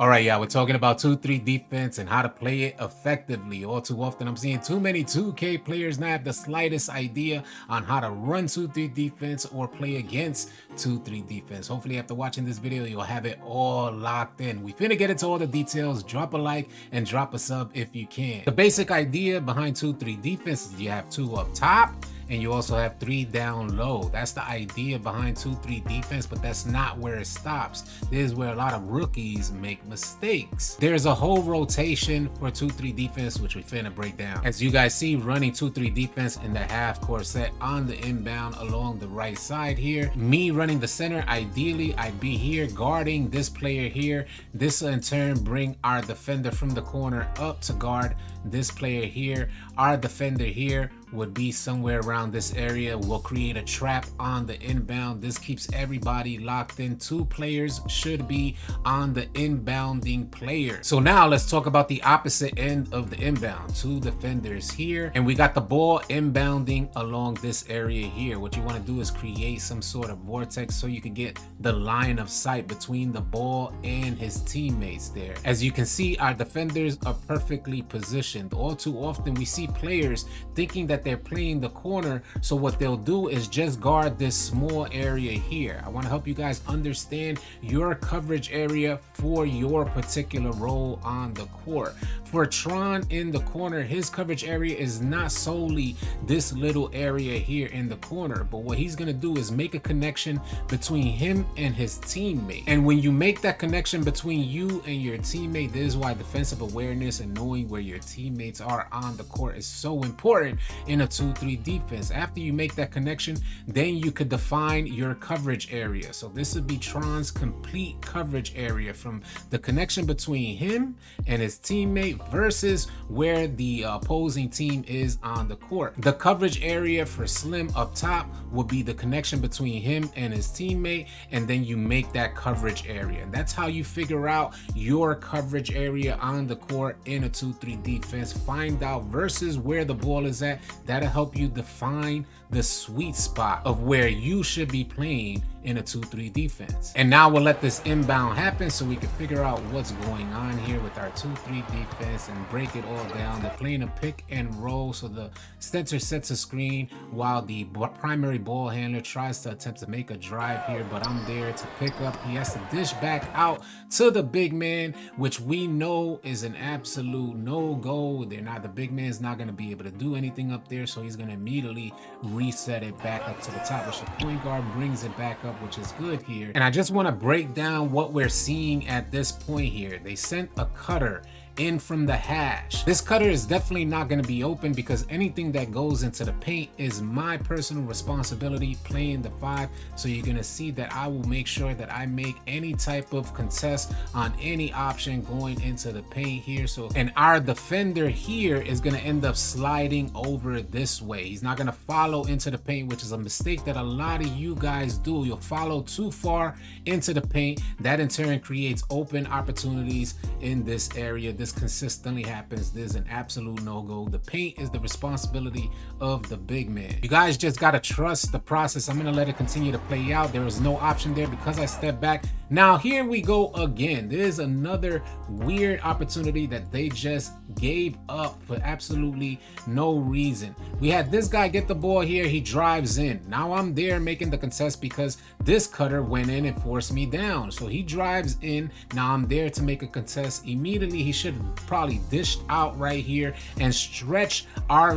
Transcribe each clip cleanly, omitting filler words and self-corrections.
All right, yeah, we're talking about 2-3 defense and how to play it effectively. All too often, I'm seeing too many 2K players not have the slightest idea on how to run 2-3 defense or play against 2-3 defense. Hopefully, after watching this video, you'll have it all locked in. We finna get into all the details. Drop a like and drop a sub if you can. The basic idea behind 2-3 defense is you have 2 up top, and you also have 3 down low. That's the idea behind 2-3 defense, but that's not where it stops. This is where a lot of rookies make mistakes. There's a whole rotation for 2-3 defense, which we finna break down. As you guys see, running 2-3 defense in the half court set on the inbound along the right side here. Me running the center, ideally I'd be here guarding this player here. This in turn bring our defender from the corner up to guard this player here. Our defender here would be somewhere around this area. We'll create a trap on the inbound. This keeps everybody locked in. 2 players should be on the inbounding player. So now let's talk about the opposite end of the inbound. 2 defenders here, and we got the ball inbounding along this area here. What you want to do is create some sort of vortex so you can get the line of sight between the ball and his teammates there. As you can see, our defenders are perfectly positioned. All too often we see players thinking that they're playing the corner, so what they'll do is just guard this small area here. I want to help you guys understand your coverage area for your particular role on the court. For Tron in the corner, his coverage area is not solely this little area here in the corner, but what he's going to do is make a connection between him and his teammate. And when you make that connection between you and your teammate, this is why defensive awareness and knowing where your teammates are on the court is so important in a 2-3 defense. After you make that connection, then you could define your coverage area. So this would be Tron's complete coverage area from the connection between him and his teammate versus where the opposing team is on the court. The coverage area for Slim up top would be the connection between him and his teammate, and then you make that coverage area. And that's how you figure out your coverage area on the court in a 2-3 defense. Find out versus where the ball is at. That'll help you define the sweet spot of where you should be playing in a 2-3 defense. And now we'll let this inbound happen so we can figure out what's going on here with our 2-3 defense and break it all down. They're playing a pick and roll, so the center sets a screen while the primary ball handler tries to attempt to make a drive here, but I'm there to pick up. He has to dish back out to the big man, which we know is an absolute no-go. The big man's not going to be able to do anything up there, so he's going to immediately reset it back up to the top, which the point guard brings it back up, which is good here. And I just want to break down what we're seeing at this point here. They sent a cutter in from the hash. This cutter is definitely not going to be open because anything that goes into the paint is my personal responsibility playing the 5. So you're going to see that I will make sure that I make any type of contest on any option going into the paint here. So, and our defender here is going to end up sliding over this way. He's not going to follow into the paint, which is a mistake that a lot of you guys do. You'll follow too far into the paint. That in turn creates open opportunities in this area. This consistently happens. There's an absolute no-go. The paint is the responsibility of the big man. You guys just got to trust the process. I'm going to let it continue to play out. There is no option there because I stepped back. Now here we go again. There's another weird opportunity that they just gave up for absolutely no reason. We had this guy get the ball here. He drives in. Now I'm there making the contest because this cutter went in and forced me down. So he drives in. Now I'm there to make a contest. Immediately he should have probably dished out right here and stretch our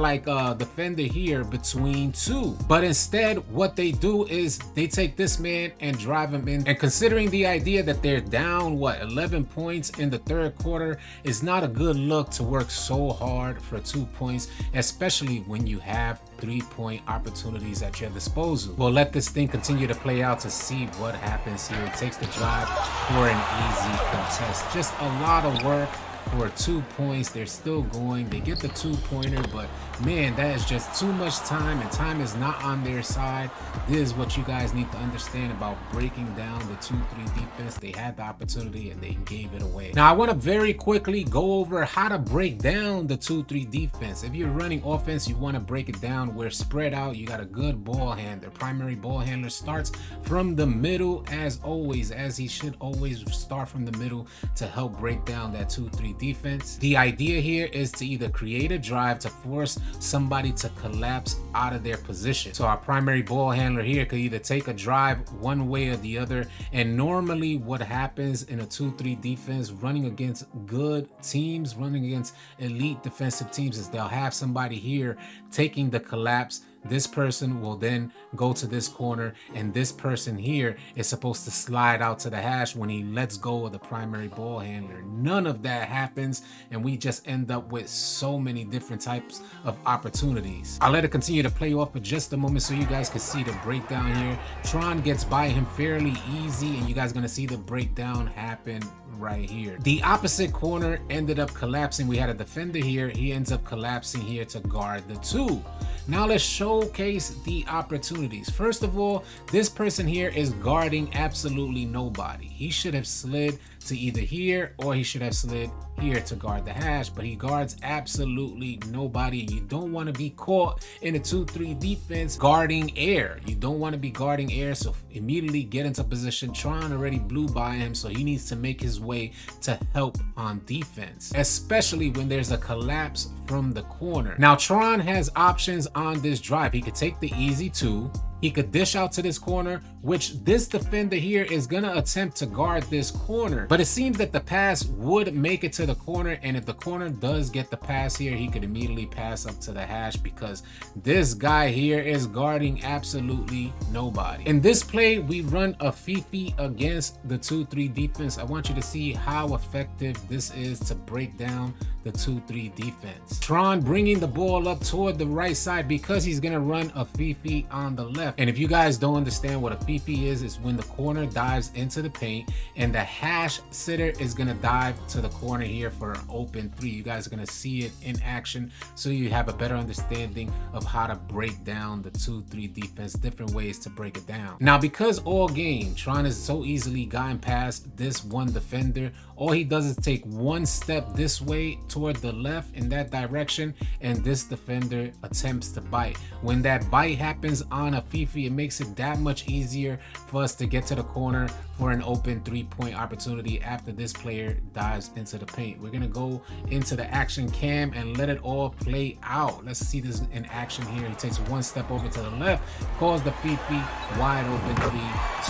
defender here between 2. But instead what they do is they take this man and drive him in. And considering the idea that they're down 11 points in the 3rd quarter, is not a good look to work so hard for 2 points, especially when you have 3-point opportunities at your disposal. We'll let this thing continue to play out to see what happens here. It takes the drive for an easy contest. Just a lot of work for 2 points. They're still going. They get the 2-pointer, but man, that is just too much time, and time is not on their side. This is what you guys need to understand about breaking down the 2-3 defense. They had the opportunity and they gave it away. Now, I want to very quickly go over how to break down the 2-3 defense. If you're running offense, you want to break it down. We're spread out. You got a good ball handler. Primary ball handler starts from the middle as always, as he should always start from the middle to help break down that 2-3 defense. The idea here is to either create a drive to force somebody to collapse out of their position. So our primary ball handler here could either take a drive one way or the other. And normally what happens in a 2-3 defense, running against good teams, running against elite defensive teams, is they'll have somebody here taking the collapse. This person will then go to this corner, and this person here is supposed to slide out to the hash when he lets go of the primary ball handler. None of that happens, and we just end up with so many different types of opportunities. I'll let it continue to play off for just a moment so you guys can see the breakdown here. Tron gets by him fairly easy, and you guys are going to see the breakdown happen right here. The opposite corner ended up collapsing. We had a defender here. He ends up collapsing here to guard the 2. Now let's showcase the opportunities. First of all, this person here is guarding absolutely nobody. He should have slid to either here or he should have slid here to guard the hash, but he guards absolutely nobody. You don't want to be caught in a 2-3 defense guarding air. You don't want to be guarding air, so immediately get into position. Tron already blew by him, so he needs to make his way to help on defense, especially when there's a collapse from the corner. Now Tron has options on this drive. He could take the easy 2. He could dish out to this corner, which this defender here is going to attempt to guard this corner. But it seems that the pass would make it to the corner. And if the corner does get the pass here, he could immediately pass up to the hash because this guy here is guarding absolutely nobody. In this play, we run a fifi against the 2-3 defense. I want you to see how effective this is to break down the 2-3 defense. Tron bringing the ball up toward the right side because he's going to run a fifi on the left. And if you guys don't understand what a fifi is, it's when the corner dives into the paint and the hash sitter is going to dive to the corner here for an open 3. You guys are going to see it in action so you have a better understanding of how to break down the 2-3 defense, different ways to break it down. Now, because all game Tron has so easily gotten past this one defender, all he does is take one step this way toward the left in that direction, and this defender attempts to bite. When that bite happens on a fifi, it makes it that much easier for us to get to the corner for an open 3-point opportunity after this player dives into the paint. We're gonna go into the action cam and let it all play out. Let's see this in action here. He takes one step over to the left, calls the fifi, wide open 3,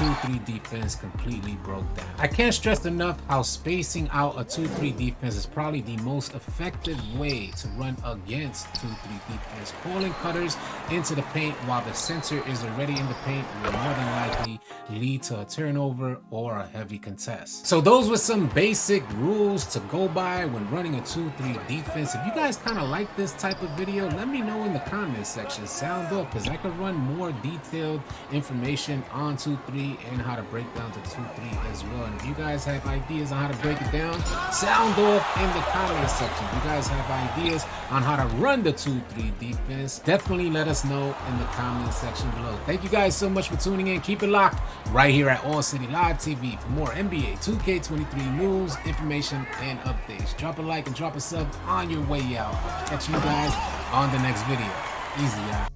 2-3 defense completely broke down. I can't stress enough how spacing out a 2-3 defense is probably the most effective way to run against 2-3 defense. Calling cutters into the paint while the center is already in the paint will more than likely lead to a turnover or a heavy contest. So those were some basic rules to go by when running a 2-3 defense. If you guys kind of like this type of video, let me know in the comments section. Sound off, because I could run more detailed information on 2-3 and how to break down the 2-3 as well. And if you guys have ideas on how to break it down, sound off in the comments section. If you guys have ideas on how to run the 2-3 defense, definitely let us know in the comment section below. Thank you guys so much for tuning in. Keep it locked right here at AllCity Live TV for more NBA 2K23 news, information, and updates. Drop a like and drop a sub on your way out. Catch you guys on the next video. Easy, y'all.